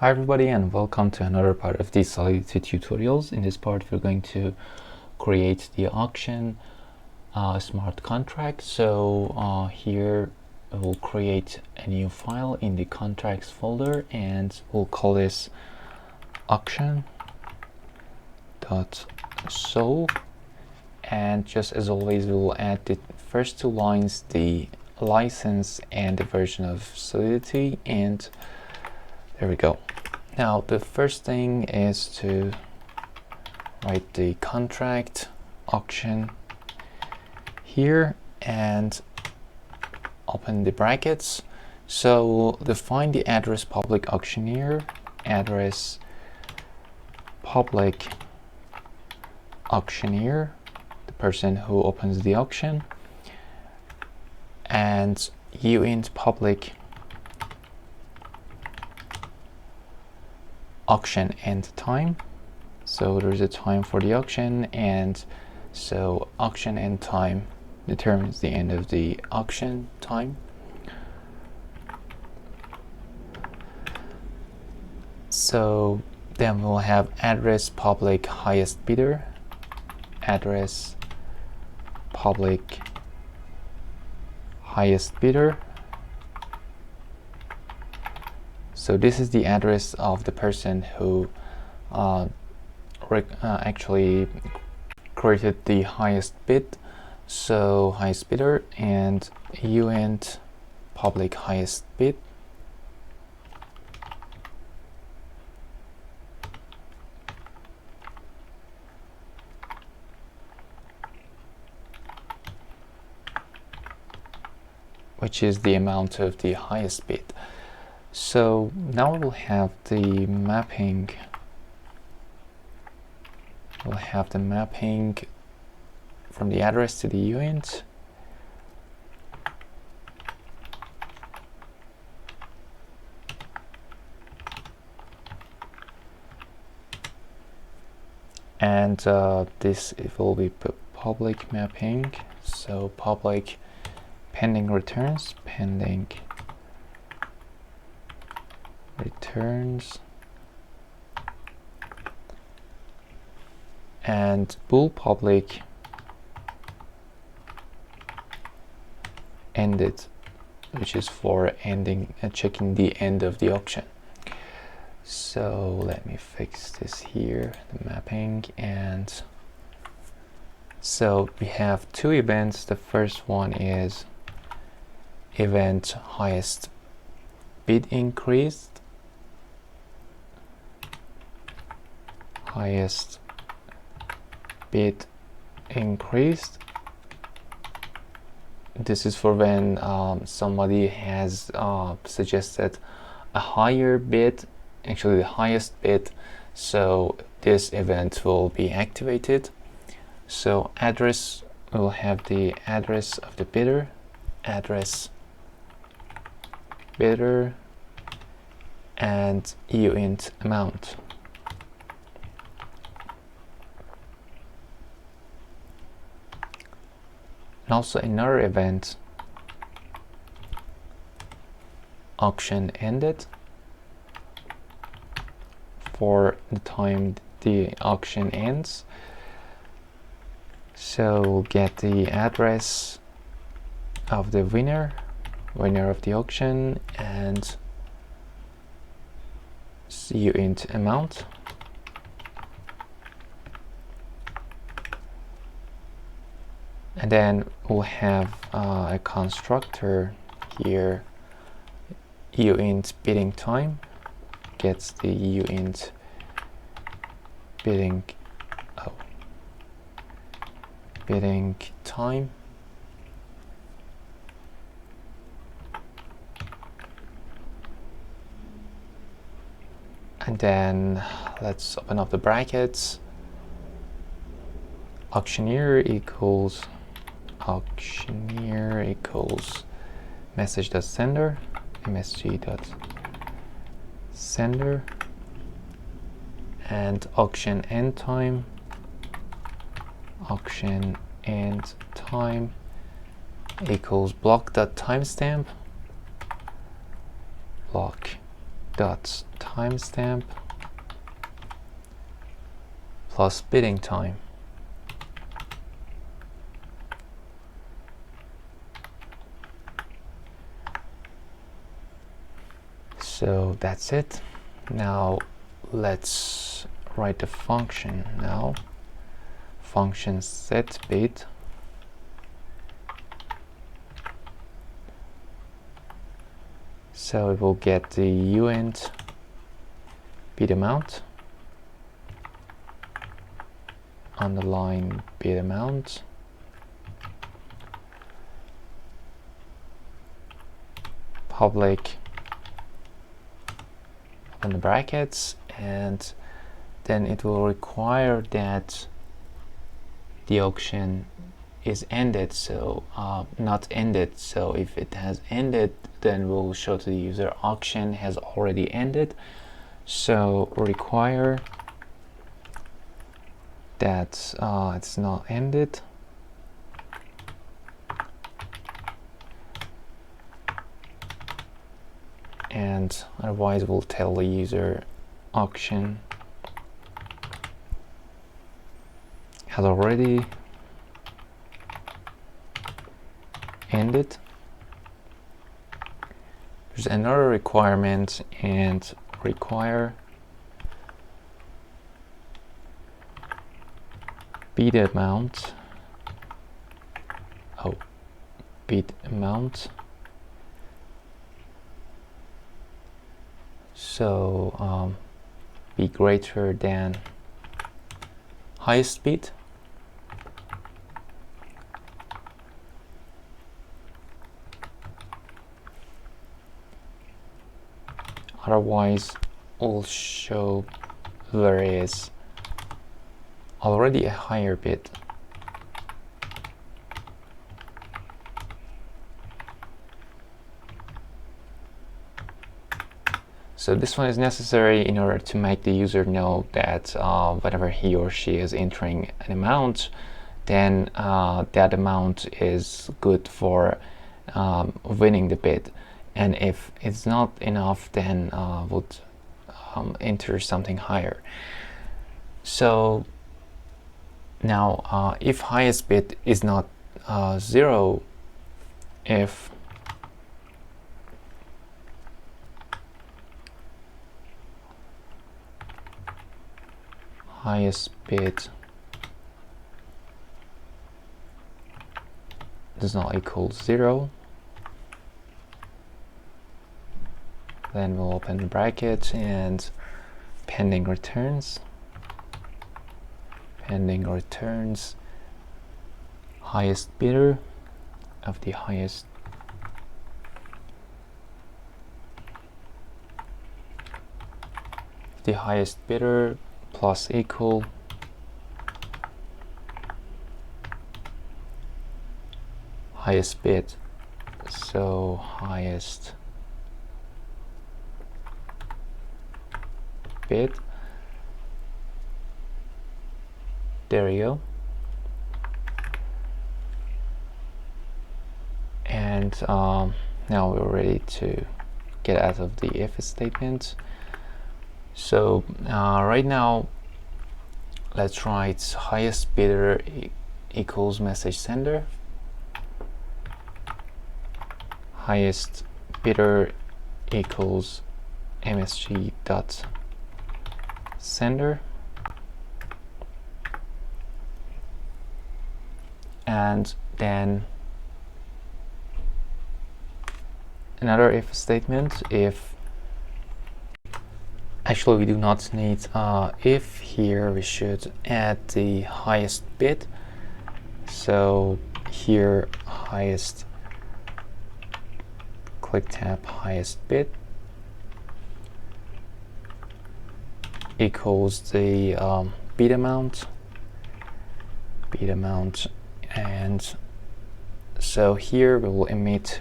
Hi everybody, and welcome to another part of these Solidity tutorials. In this part we're going to create the auction smart contract. So here we'll create a new file in the contracts folder and we'll call this auction.so, and just as always we'll add the first two lines, the license and the version of Solidity, and there we go. Now the first thing is to write the contract auction here and open the brackets. So define the address public auctioneer, address public auctioneer, the person who opens the auction, and uint public auction end time. So there's a time for the auction, and so auction end time determines the end of the auction time. So then we'll have address public highest bidder, address public highest bidder. So this is the address of the person who actually created the highest bid. So highest bidder, and uint public highest bid. Which is the amount of the highest bid. So now we'll have the mapping. We'll have the mapping from the address to the uint. And this it will be public mapping. So public pending returns, pending returns, and bool public ended, which is for ending checking the end of the auction. So let me fix this here, the mapping. And so we have two events. The first one is event highest bid increased, highest bid increased. This is for when somebody has suggested a higher bid, actually the highest bid, so this event will be activated. So address, will have the address of the bidder, address bidder, and uint amount. And also another event, auction ended, for the time the auction ends. So we'll get the address of the winner of the auction, and uint amount. And then we'll have a constructor here, uint bidding time, gets the uint bidding bidding time. And then let's open up the brackets. Auctioneer equals message.sender, msg.sender, and auction end time equals block.timestamp, block dot timestamp plus bidding time. So that's it. Now let's write the function now. Function setBid. So it will get the uint bid amount, underline bid amount, public open the brackets, and then it will require that the auction is ended, so not ended. So if it has ended, then we'll show to the user auction has already ended. So require that it's not ended, and otherwise we'll tell the user auction has already ended. There's another requirement, and require bid amount. Bid amount. So be greater than highest bid. Otherwise, we'll show there is already a higher bid. So this one is necessary in order to make the user know that whenever he or she is entering an amount, then that amount is good for winning the bid. And if it's not enough, then would enter something higher. So now if highest bid is not 0, if highest bid does not equal 0, then we'll open the bracket and pending returns. Pending returns highest bidder of the highest bidder plus equal highest bid. So highest bid. There you go. And now we're ready to get out of the if statement. So right now, let's write highest bidder equals message sender. Highest bidder equals msg dot sender. And then another if statement. If actually we do not need if here, we should add the highest bid. So here highest, click tab highest bid equals the bid amount, and so here we will emit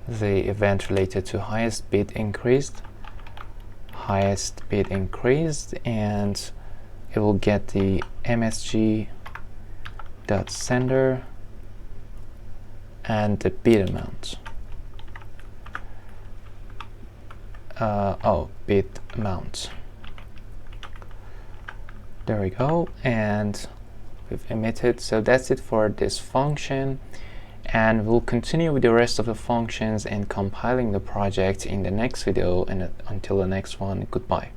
the event related to highest bid increased, and it will get the msg dot sender and the bid amount. bid amount. There we go, and we've emitted. So that's it for this function, and we'll continue with the rest of the functions and compiling the project in the next video, and until the next one, goodbye.